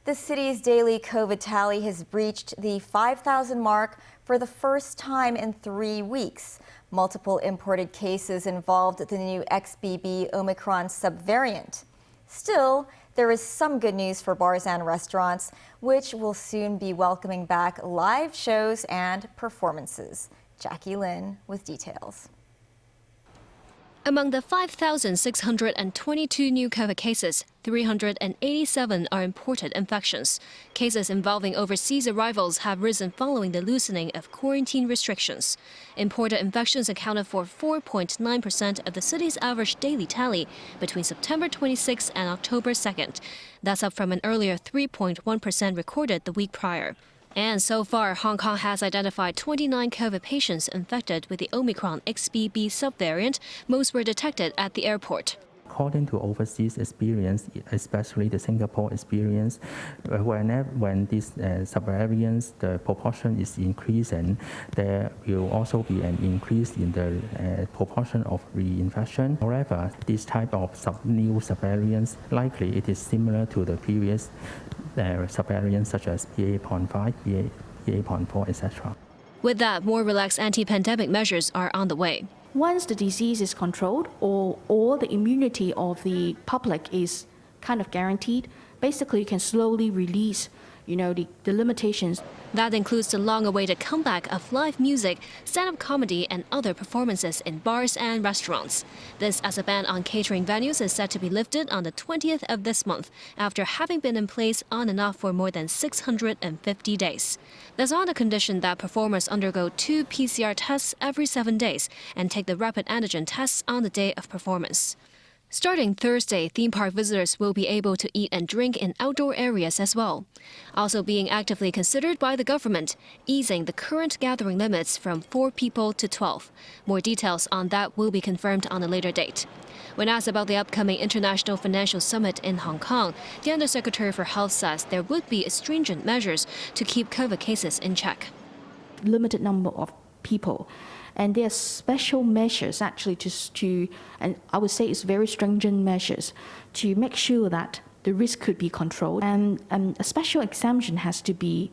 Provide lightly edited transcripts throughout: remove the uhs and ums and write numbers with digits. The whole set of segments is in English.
The city's daily COVID tally has breached the 5,000 mark for the first time in 3 weeks. Multiple imported cases involved the new XBB Omicron subvariant. Still, there is some good news for bars and restaurants, which will soon be welcoming back live shows and performances. Jackie Lin with details. Among the 5,622 new COVID cases, 387 are imported infections. Cases involving overseas arrivals have risen following the loosening of quarantine restrictions. Imported infections accounted for 4.9% of the city's average daily tally between September 26 and October 2nd. That's up from an earlier 3.1% recorded the week prior. And so far, Hong Kong has identified 29 COVID patients infected with the Omicron XBB subvariant. Most were detected at the airport. According to overseas experience, especially the Singapore experience, when these subvariants, the proportion is increasing, there will also be an increase in the proportion of reinfection. However, this type of new subvariants, likely it is similar to the previous subvariants such as BA.5, BA.4, etc. With that, more relaxed anti-pandemic measures are on the way. Once the disease is controlled or the immunity of the public is kind of guaranteed, basically you can slowly release, the limitations. That includes the long-awaited comeback of live music, stand-up comedy and other performances in bars and restaurants. This as a ban on catering venues is set to be lifted on the 20th of this month after having been in place on and off for more than 650 days. That's on the condition that performers undergo 2 PCR tests every 7 days and take the rapid antigen tests on the day of performance. Starting Thursday, theme park visitors will be able to eat and drink in outdoor areas as well. Also being actively considered by the government, easing the current gathering limits from 4 people to 12. More details on that will be confirmed on a later date. When asked about the upcoming International Financial Summit in Hong Kong, the Undersecretary for Health says there would be stringent measures to keep COVID cases in check. Limited number of people. And there are special measures actually and I would say it's very stringent measures to make sure that the risk could be controlled. And a special exemption has to be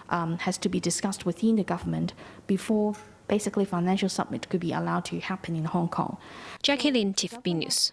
has to be discussed within the government before basically financial summit could be allowed to happen in Hong Kong. Jackie Lin, TVB News.